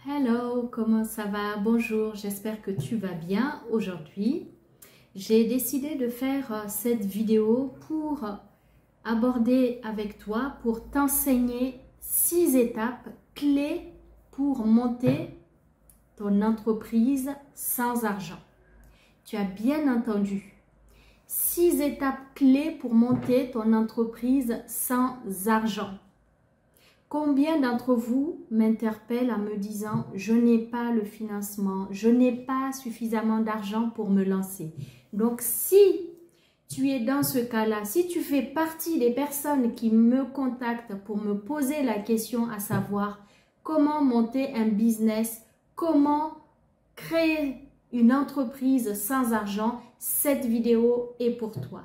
Hello, comment ça va? Bonjour, j'espère que tu vas bien. Aujourd'hui, j'ai décidé de faire cette vidéo pour aborder avec toi, pour t'enseigner 6 étapes clés pour monter ton entreprise sans argent. Tu as bien entendu, 6 étapes clés pour monter ton entreprise sans argent. Combien d'entre vous m'interpellent en me disant « Je n'ai pas le financement, je n'ai pas suffisamment d'argent pour me lancer ». Donc, si tu es dans ce cas-là, si tu fais partie des personnes qui me contactent pour me poser la question à savoir comment monter un business, comment créer une entreprise sans argent, cette vidéo est pour toi.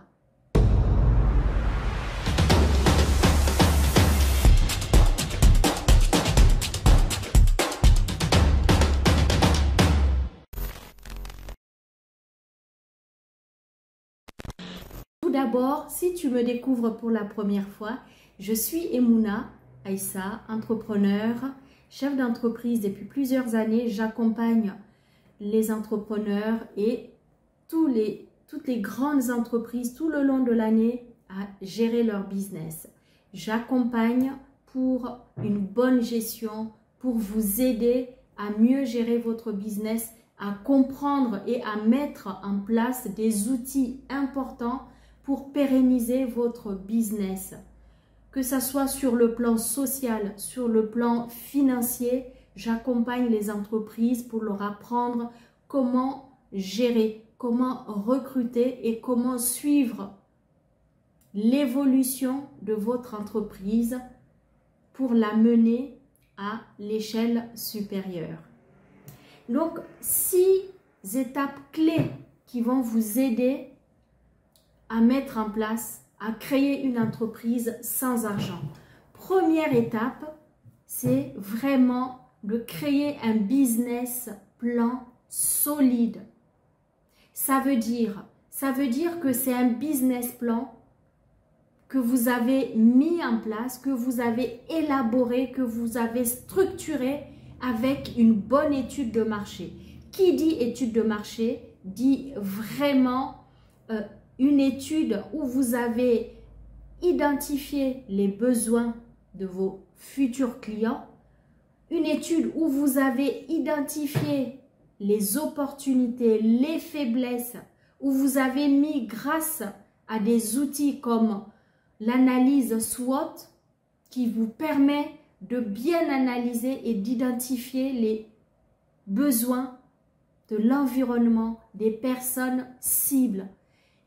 Tout d'abord, si tu me découvres pour la première fois, je suis Emouna Aïssa, entrepreneur, chef d'entreprise depuis plusieurs années. J'accompagne les entrepreneurs et toutes les grandes entreprises tout le long de l'année à gérer leur business. J'accompagne pour une bonne gestion, pour vous aider à mieux gérer votre business, à comprendre et à mettre en place des outils importants pour pérenniser votre business. Que ce soit sur le plan social, sur le plan financier, j'accompagne les entreprises pour leur apprendre comment gérer, comment recruter et comment suivre l'évolution de votre entreprise pour la mener à l'échelle supérieure. Donc, 6 étapes clés qui vont vous aider à mettre en place, à créer une entreprise sans argent. Première étape, c'est vraiment de créer un business plan solide. Ça veut dire que c'est un business plan que vous avez mis en place, que vous avez élaboré, que vous avez structuré avec une bonne étude de marché. Qui dit étude de marché dit vraiment une étude où vous avez identifié les besoins de vos futurs clients, une étude où vous avez identifié les opportunités, les faiblesses, où vous avez mis grâce à des outils comme l'analyse SWOT qui vous permet de bien analyser et d'identifier les besoins de l'environnement, des personnes cibles.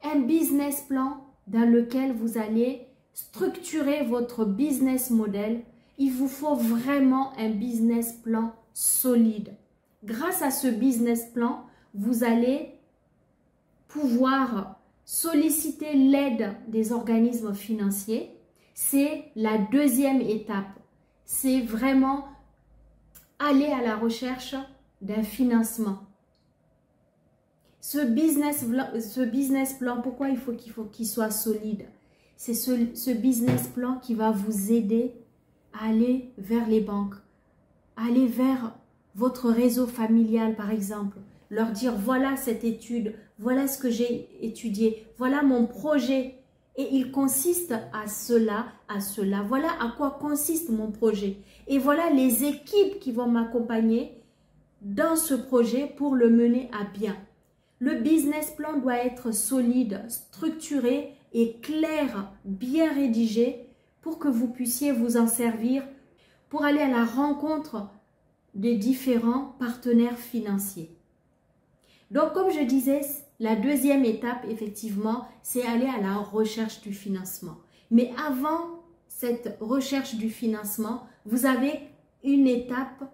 Un business plan dans lequel vous allez structurer votre business model. Il vous faut vraiment un business plan solide. Grâce à ce business plan, vous allez pouvoir solliciter l'aide des organismes financiers. C'est la deuxième étape. C'est vraiment aller à la recherche d'un financement. Ce business plan, pourquoi il faut qu'il soit solide? C'est ce business plan qui va vous aider à aller vers les banques, aller vers votre réseau familial par exemple, leur dire voilà cette étude, voilà ce que j'ai étudié, voilà mon projet et il consiste à cela, voilà à quoi consiste mon projet et voilà les équipes qui vont m'accompagner dans ce projet pour le mener à bien. Le business plan doit être solide, structuré et clair, bien rédigé pour que vous puissiez vous en servir pour aller à la rencontre des différents partenaires financiers. Donc, comme je disais, la deuxième étape, effectivement, c'est aller à la recherche du financement. Mais avant cette recherche du financement, vous avez une étape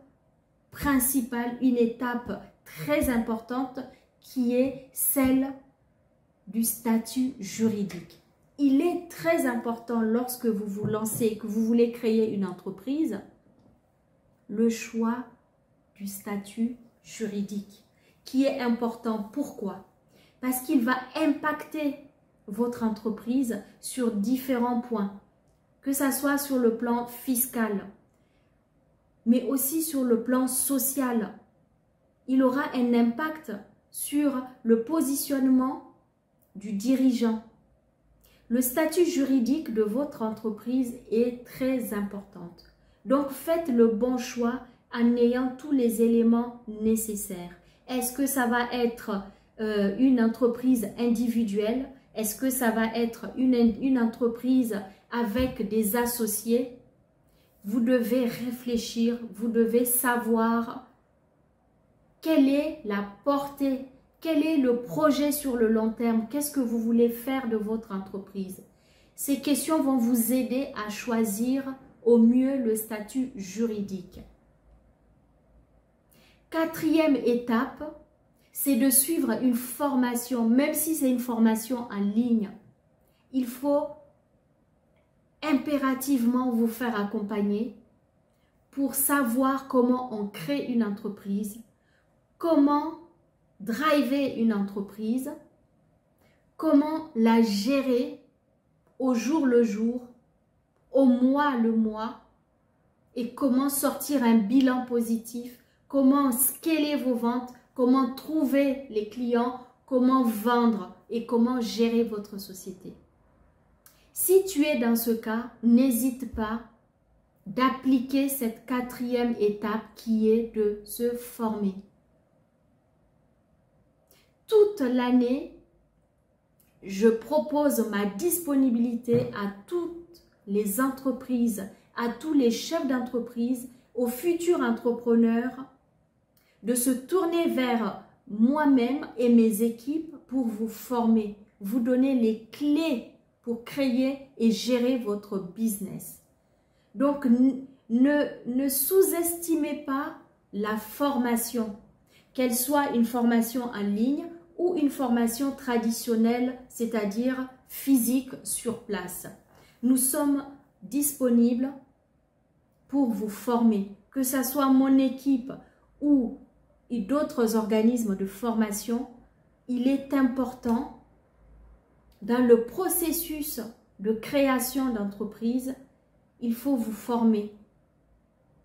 principale, une étape très importante qui est celle du statut juridique. Il est très important lorsque vous vous lancez, que vous voulez créer une entreprise, le choix du statut juridique qui est important. Pourquoi? Parce qu'il va impacter votre entreprise sur différents points, que ce soit sur le plan fiscal, mais aussi sur le plan social. Il aura un impact sur le positionnement du dirigeant. Le statut juridique de votre entreprise est très important. Donc, faites le bon choix en ayant tous les éléments nécessaires. Est-ce que ça va être une entreprise individuelle? Est-ce que ça va être une entreprise avec des associés? Vous devez réfléchir, vous devez savoir quelle est la portée, quel est le projet sur le long terme, qu'est-ce que vous voulez faire de votre entreprise. Ces questions vont vous aider à choisir au mieux le statut juridique. Quatrième étape, c'est de suivre une formation, même si c'est une formation en ligne. Il faut impérativement vous faire accompagner pour savoir comment on crée une entreprise, comment driver une entreprise, comment la gérer au jour le jour, au mois le mois, et comment sortir un bilan positif, comment scaler vos ventes, comment trouver les clients, comment vendre et comment gérer votre société. Si tu es dans ce cas, n'hésite pas d'appliquer cette quatrième étape qui est de se former. Toute l'année, je propose ma disponibilité à toutes les entreprises, à tous les chefs d'entreprise, aux futurs entrepreneurs, de se tourner vers moi-même et mes équipes pour vous former, vous donner les clés pour créer et gérer votre business. Donc, ne sous-estimez pas la formation, qu'elle soit une formation en ligne ou une formation traditionnelle, c'est-à-dire physique sur place. Nous sommes disponibles pour vous former, que ce soit mon équipe ou d'autres organismes de formation. Il est important dans le processus de création d'entreprise, il faut vous former.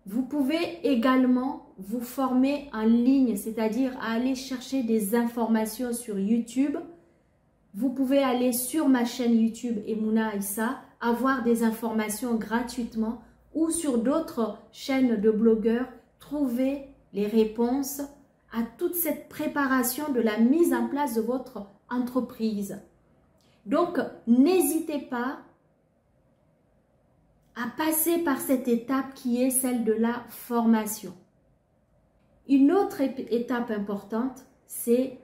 Vous pouvez également vous former en ligne, c'est-à-dire aller chercher des informations sur YouTube. Vous pouvez aller sur ma chaîne YouTube Emouna Aïssa, avoir des informations gratuitement ou sur d'autres chaînes de blogueurs, trouver les réponses à toute cette préparation de la mise en place de votre entreprise. Donc, n'hésitez pas à passer par cette étape qui est celle de la formation. Une autre étape importante, c'est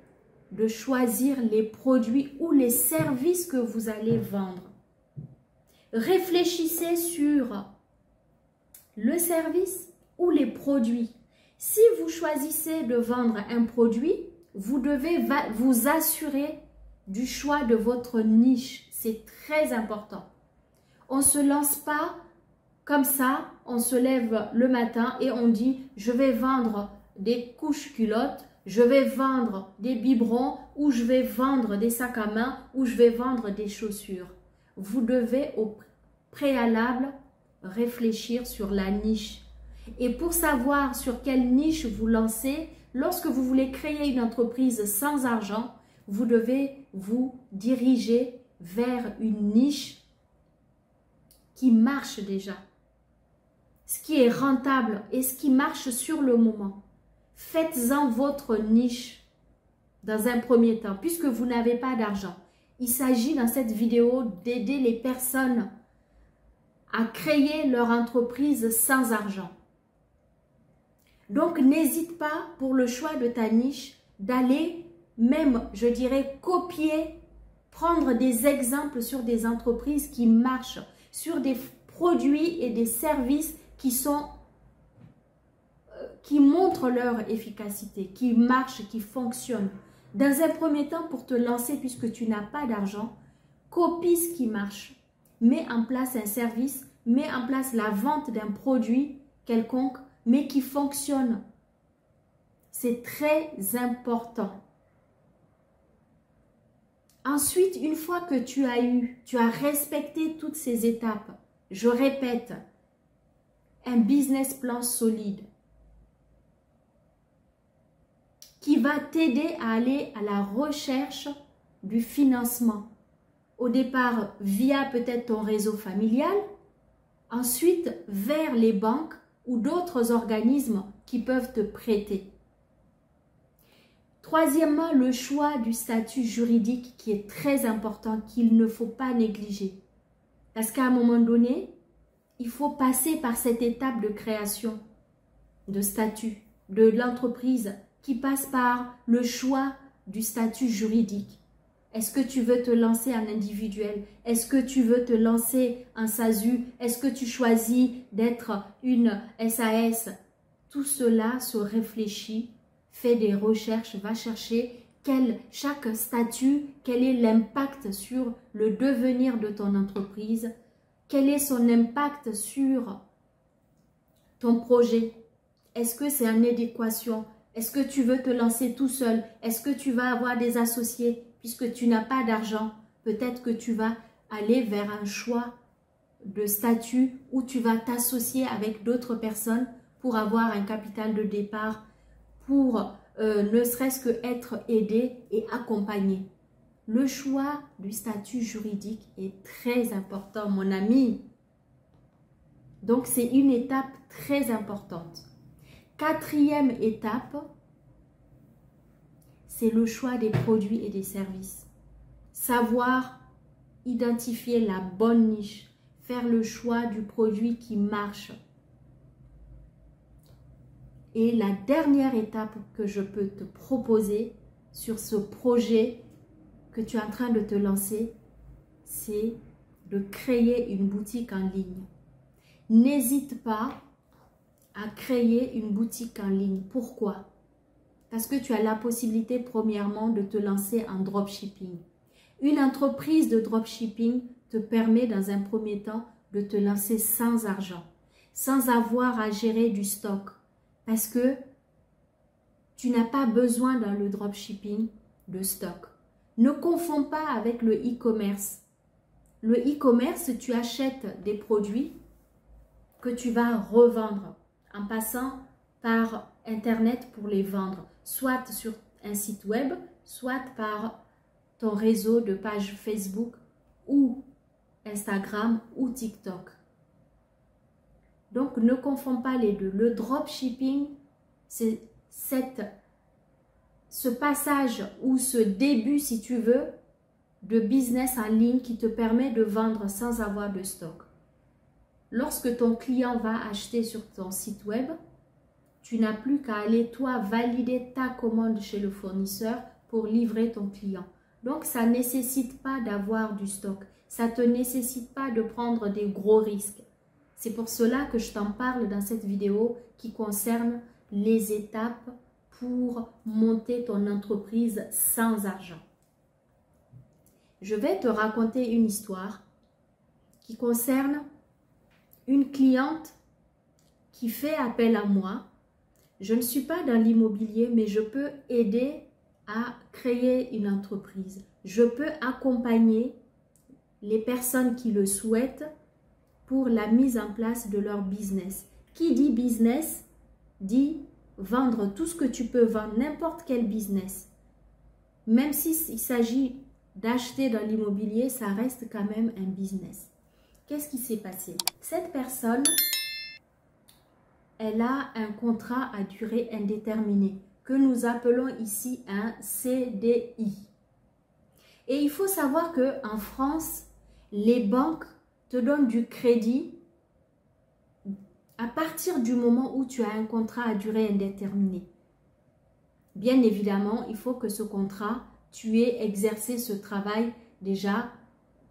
de choisir les produits ou les services que vous allez vendre. Réfléchissez sur le service ou les produits. Si vous choisissez de vendre un produit, vous devez vous assurer du choix de votre niche. C'est très important. On ne se lance pas comme ça, on se lève le matin et on dit « je vais vendre des couches culottes, je vais vendre des biberons ou je vais vendre des sacs à main ou je vais vendre des chaussures ». Vous devez au préalable réfléchir sur la niche. Et pour savoir sur quelle niche vous lancez, lorsque vous voulez créer une entreprise sans argent, vous devez vous diriger vers une niche qui marche déjà, ce qui est rentable et ce qui marche sur le moment. Faites-en votre niche dans un premier temps, puisque vous n'avez pas d'argent. Il s'agit dans cette vidéo d'aider les personnes à créer leur entreprise sans argent. Donc, n'hésite pas pour le choix de ta niche d'aller même, je dirais, copier, prendre des exemples sur des entreprises qui marchent, sur des produits et des services qui montrent leur efficacité, qui marchent, qui fonctionnent. Dans un premier temps, pour te lancer, puisque tu n'as pas d'argent, copie ce qui marche. Mets en place un service, mets en place la vente d'un produit quelconque, mais qui fonctionne. C'est très important. Ensuite, une fois que tu as respecté toutes ces étapes, je répète, un business plan solide qui va t'aider à aller à la recherche du financement. Au départ, via peut-être ton réseau familial, ensuite vers les banques ou d'autres organismes qui peuvent te prêter. Troisièmement, le choix du statut juridique qui est très important, qu'il ne faut pas négliger. Parce qu'à un moment donné, il faut passer par cette étape de création de statut de l'entreprise qui passe par le choix du statut juridique. Est-ce que tu veux te lancer en individuel? Est-ce que tu veux te lancer en SASU? Est-ce que tu choisis d'être une SAS? Tout cela se réfléchit, fait des recherches, va chercher chaque statut, quel est l'impact sur le devenir de ton entreprise, quel est son impact sur ton projet. Est-ce que c'est en adéquation? Est-ce que tu veux te lancer tout seul? Est-ce que tu vas avoir des associés? Puisque tu n'as pas d'argent, peut-être que tu vas aller vers un choix de statut où tu vas t'associer avec d'autres personnes pour avoir un capital de départ, pour ne serait-ce que être aidé et accompagné. Le choix du statut juridique est très important, mon ami. Donc, c'est une étape très importante. Quatrième étape, c'est le choix des produits et des services. Savoir identifier la bonne niche, faire le choix du produit qui marche. Et la dernière étape que je peux te proposer sur ce projet que tu es en train de te lancer, c'est de créer une boutique en ligne. N'hésite pas à créer une boutique en ligne. Pourquoi? Parce que tu as la possibilité, premièrement, de te lancer en dropshipping. Une entreprise de dropshipping te permet, dans un premier temps, de te lancer sans argent, sans avoir à gérer du stock. Parce que tu n'as pas besoin dans le dropshipping de stock. Ne confonds pas avec le e-commerce. Le e-commerce, tu achètes des produits que tu vas revendre en passant par Internet pour les vendre, soit sur un site web, soit par ton réseau de pages Facebook ou Instagram ou TikTok. Donc, ne confonds pas les deux. Le dropshipping, c'est ce passage ou ce début, si tu veux, de business en ligne qui te permet de vendre sans avoir de stock. Lorsque ton client va acheter sur ton site web, tu n'as plus qu'à aller, toi, valider ta commande chez le fournisseur pour livrer ton client. Donc, ça ne nécessite pas d'avoir du stock. Ça ne te nécessite pas de prendre des gros risques. C'est pour cela que je t'en parle dans cette vidéo qui concerne les étapes pour monter ton entreprise sans argent. Je vais te raconter une histoire qui concerne une cliente qui fait appel à moi. Je ne suis pas dans l'immobilier, mais je peux aider à créer une entreprise. Je peux accompagner les personnes qui le souhaitent pour la mise en place de leur business. Qui dit business, dit vendre tout ce que tu peux vendre, n'importe quel business. Même s'il s'agit d'acheter dans l'immobilier, ça reste quand même un business. Qu'est-ce qui s'est passé? Cette personne, elle a un contrat à durée indéterminée que nous appelons ici un CDI. Et il faut savoir qu'en France, les banques te donnent du crédit à partir du moment où tu as un contrat à durée indéterminée. Bien évidemment, il faut que ce contrat, tu aies exercé ce travail déjà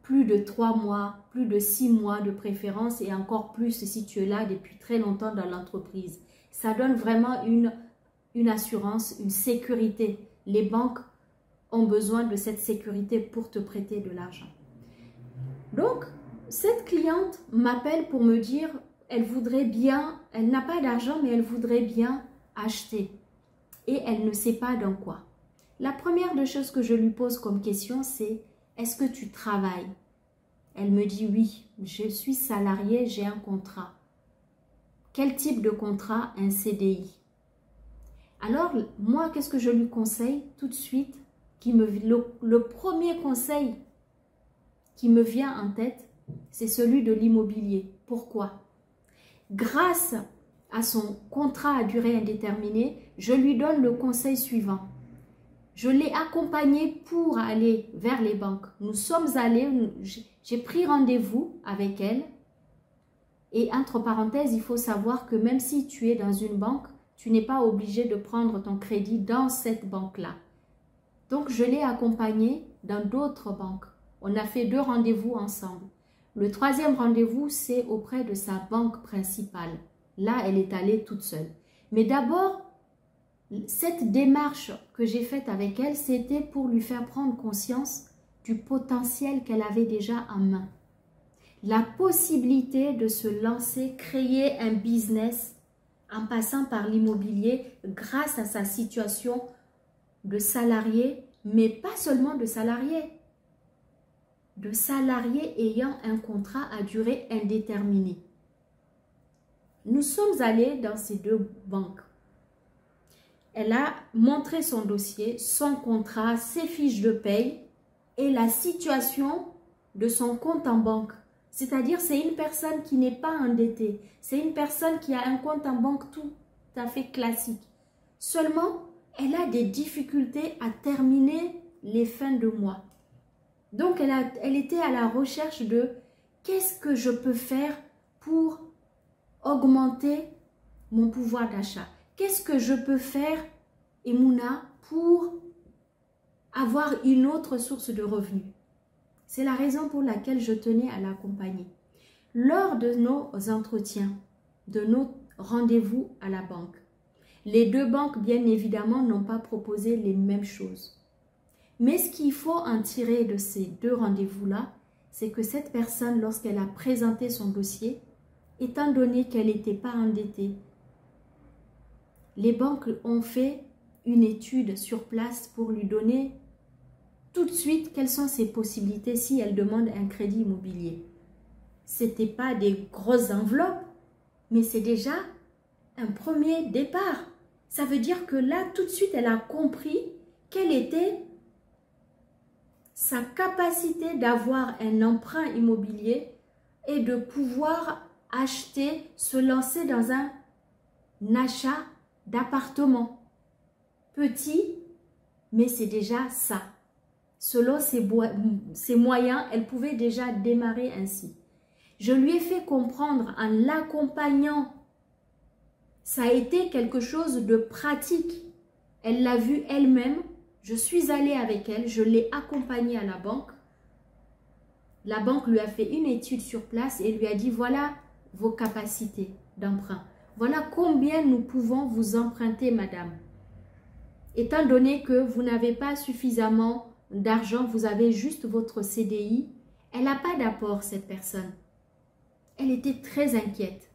plus de 3 mois, plus de 6 mois de préférence et encore plus si tu es là depuis très longtemps dans l'entreprise. Ça donne vraiment une assurance, une sécurité. Les banques ont besoin de cette sécurité pour te prêter de l'argent. Donc, cette cliente m'appelle pour me dire, elle voudrait bien, elle n'a pas d'argent, mais elle voudrait bien acheter. Et elle ne sait pas dans quoi. La première des choses que je lui pose comme question, c'est: est-ce que tu travailles? Elle me dit oui, je suis salariée, j'ai un contrat. Quel type de contrat? Un CDI. Alors, moi, qu'est-ce que je lui conseille tout de suite? Le premier conseil qui me vient en tête, c'est celui de l'immobilier. Pourquoi? Grâce à son contrat à durée indéterminée, je lui donne le conseil suivant. Je l'ai accompagnée pour aller vers les banques. Nous sommes allés, j'ai pris rendez-vous avec elle. Et entre parenthèses, il faut savoir que même si tu es dans une banque, tu n'es pas obligé de prendre ton crédit dans cette banque-là. Donc, je l'ai accompagnée dans d'autres banques. On a fait 2 rendez-vous ensemble. Le 3e rendez-vous, c'est auprès de sa banque principale. Là, elle est allée toute seule. Mais d'abord, cette démarche que j'ai faite avec elle, c'était pour lui faire prendre conscience du potentiel qu'elle avait déjà en main. La possibilité de se lancer, créer un business en passant par l'immobilier grâce à sa situation de salarié, mais pas seulement de salarié ayant un contrat à durée indéterminée. Nous sommes allés dans ces 2 banques. Elle a montré son dossier, son contrat, ses fiches de paye et la situation de son compte en banque. C'est-à-dire, c'est une personne qui n'est pas endettée. C'est une personne qui a un compte en banque tout à fait classique. Seulement, elle a des difficultés à terminer les fins de mois. Donc, elle était à la recherche de qu'est-ce que je peux faire pour augmenter mon pouvoir d'achat. Qu'est-ce que je peux faire, Emouna, pour avoir une autre source de revenus? C'est la raison pour laquelle je tenais à l'accompagner. Lors de nos entretiens, de nos rendez-vous à la banque, les 2 banques, bien évidemment, n'ont pas proposé les mêmes choses. Mais ce qu'il faut en tirer de ces 2 rendez-vous-là, c'est que cette personne, lorsqu'elle a présenté son dossier, étant donné qu'elle n'était pas endettée, les banques ont fait une étude sur place pour lui donner tout de suite quelles sont ses possibilités si elle demande un crédit immobilier. Ce n'était pas des grosses enveloppes, mais c'est déjà un premier départ. Ça veut dire que là, tout de suite, elle a compris quelle était sa capacité d'avoir un emprunt immobilier et de pouvoir acheter, se lancer dans un achat d'appartement. Petit, mais c'est déjà ça. Selon ses moyens, elle pouvait déjà démarrer ainsi. Je lui ai fait comprendre en l'accompagnant, ça a été quelque chose de pratique. Elle l'a vu elle-même. Je suis allée avec elle, je l'ai accompagnée à la banque. La banque lui a fait une étude sur place et lui a dit voilà vos capacités d'emprunt. Voilà combien nous pouvons vous emprunter, madame. Étant donné que vous n'avez pas suffisamment d'argent, vous avez juste votre CDI, elle n'a pas d'apport, cette personne. Elle était très inquiète.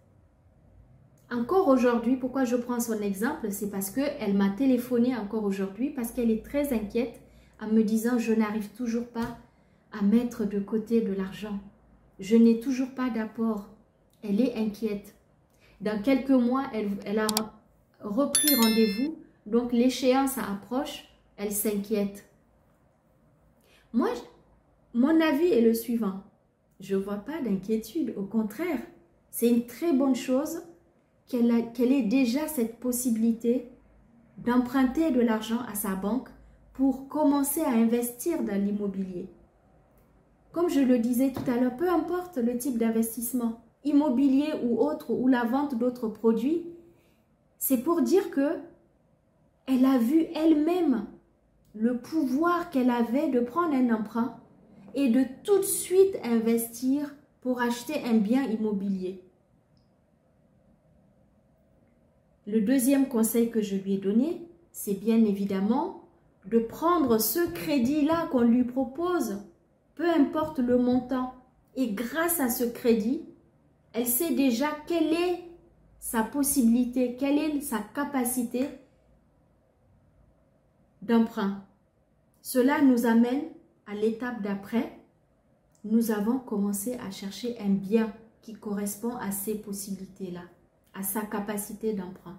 Encore aujourd'hui, pourquoi je prends son exemple, c'est parce qu'elle m'a téléphoné encore aujourd'hui, parce qu'elle est très inquiète en me disant « je n'arrive toujours pas à mettre de côté de l'argent. Je n'ai toujours pas d'apport. » Elle est inquiète. Dans quelques mois, elle a repris rendez-vous, donc l'échéance approche, elle s'inquiète. Moi, mon avis est le suivant. Je ne vois pas d'inquiétude, au contraire, c'est une très bonne chose qu'elle ait déjà cette possibilité d'emprunter de l'argent à sa banque pour commencer à investir dans l'immobilier. Comme je le disais tout à l'heure, peu importe le type d'investissement, immobilier ou autre, ou la vente d'autres produits, c'est pour dire que elle a vu elle-même le pouvoir qu'elle avait de prendre un emprunt et de tout de suite investir pour acheter un bien immobilier. Le deuxième conseil que je lui ai donné, c'est bien évidemment de prendre ce crédit-là qu'on lui propose, peu importe le montant. Et grâce à ce crédit, elle sait déjà quelle est sa possibilité, quelle est sa capacité d'emprunt. Cela nous amène à l'étape d'après. Nous avons commencé à chercher un bien qui correspond à ces possibilités-là. à sa capacité d'emprunt.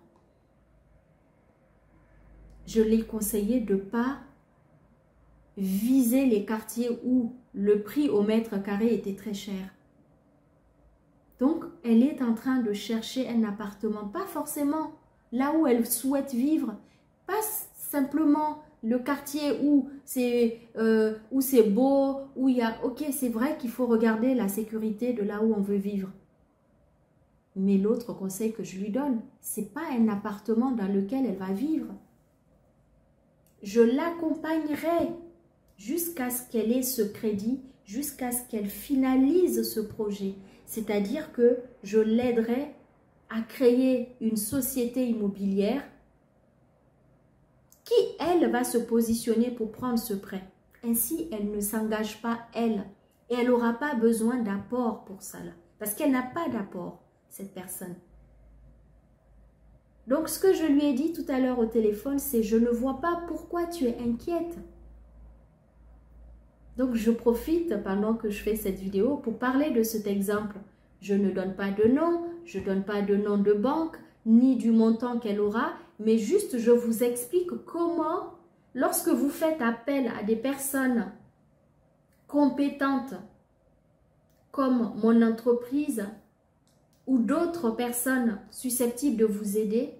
Je l'ai conseillé de ne pas viser les quartiers où le prix au mètre carré était très cher. Donc, elle est en train de chercher un appartement, pas forcément là où elle souhaite vivre, pas simplement le quartier où c'est beau, où il y a... Ok, c'est vrai qu'il faut regarder la sécurité de là où on veut vivre. Mais l'autre conseil que je lui donne, ce n'est pas un appartement dans lequel elle va vivre. Je l'accompagnerai jusqu'à ce qu'elle ait ce crédit, jusqu'à ce qu'elle finalise ce projet. C'est-à-dire que je l'aiderai à créer une société immobilière qui, elle, va se positionner pour prendre ce prêt. Ainsi, elle ne s'engage pas, elle. Et elle n'aura pas besoin d'apport pour ça. Parce qu'elle n'a pas d'apport, cette personne. Donc, ce que je lui ai dit tout à l'heure au téléphone, c'est « Je ne vois pas pourquoi tu es inquiète. » Donc, je profite pendant que je fais cette vidéo pour parler de cet exemple. Je ne donne pas de nom, je ne donne pas de nom de banque, ni du montant qu'elle aura, mais juste je vous explique comment, lorsque vous faites appel à des personnes compétentes, comme mon entreprise, ou d'autres personnes susceptibles de vous aider,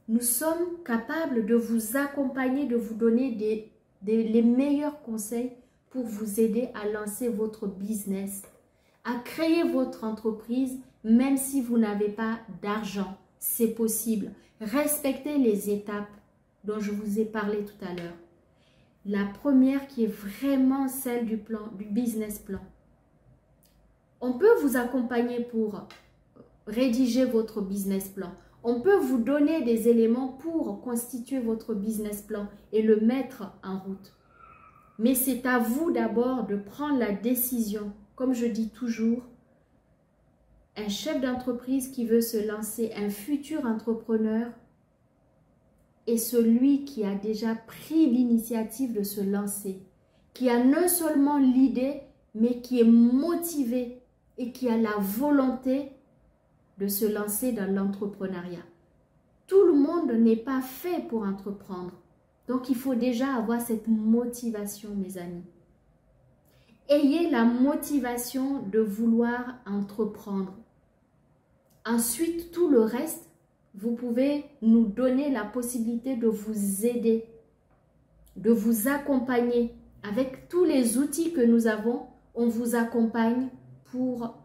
nous sommes capables de vous accompagner, de vous donner les meilleurs conseils pour vous aider à lancer votre business, à créer votre entreprise, même si vous n'avez pas d'argent. C'est possible. Respectez les étapes dont je vous ai parlé tout à l'heure. La première qui est vraiment celle du business plan. On peut vous accompagner pour rédiger votre business plan. On peut vous donner des éléments pour constituer votre business plan et le mettre en route. Mais c'est à vous d'abord de prendre la décision. Comme je dis toujours, un chef d'entreprise qui veut se lancer, un futur entrepreneur, est celui qui a déjà pris l'initiative de se lancer, qui a non seulement l'idée, mais qui est motivé et qui a la volonté de se lancer dans l'entrepreneuriat. Tout le monde n'est pas fait pour entreprendre. Donc, il faut déjà avoir cette motivation, mes amis. Ayez la motivation de vouloir entreprendre. Ensuite, tout le reste, vous pouvez nous donner la possibilité de vous aider, de vous accompagner. Avec tous les outils que nous avons, on vous accompagne pour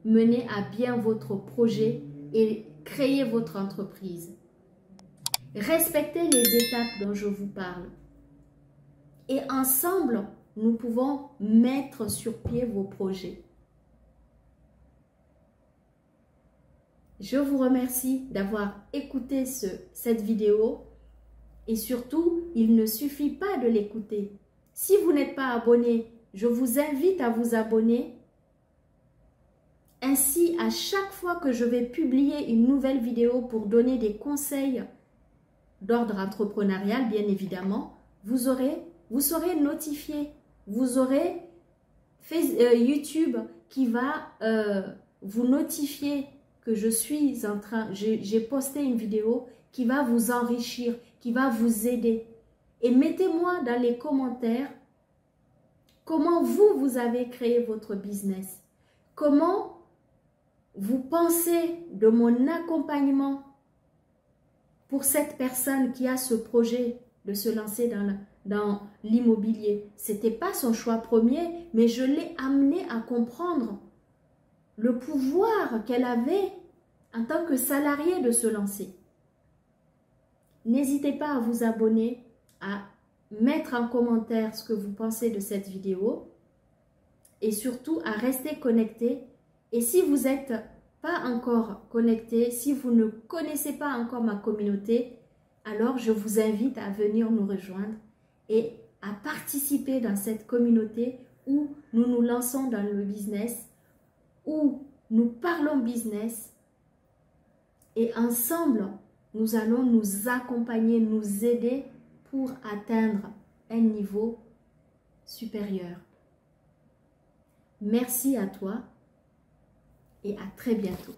mener à bien votre projet et créer votre entreprise. Respectez les étapes dont je vous parle. Et ensemble, nous pouvons mettre sur pied vos projets. Je vous remercie d'avoir écouté cette vidéo. Et surtout, il ne suffit pas de l'écouter. Si vous n'êtes pas abonné, je vous invite à vous abonner. Ainsi, à chaque fois que je vais publier une nouvelle vidéo pour donner des conseils d'ordre entrepreneurial, bien évidemment, vous serez notifié. Vous aurez YouTube qui va vous notifier que j'ai posté une vidéo qui va vous enrichir, qui va vous aider. Et mettez-moi dans les commentaires comment vous avez créé votre business. Comment vous pensez de mon accompagnement pour cette personne qui a ce projet de se lancer dans l'immobilier. Ce n'était pas son choix premier, mais je l'ai amené à comprendre le pouvoir qu'elle avait en tant que salariée de se lancer. N'hésitez pas à vous abonner, à mettre en commentaire ce que vous pensez de cette vidéo et surtout à rester connecté. Et si vous n'êtes pas encore connecté, si vous ne connaissez pas encore ma communauté, alors je vous invite à venir nous rejoindre et à participer dans cette communauté où nous nous lançons dans le business, où nous parlons business et ensemble, nous allons nous accompagner, nous aider pour atteindre un niveau supérieur. Merci à toi et à très bientôt.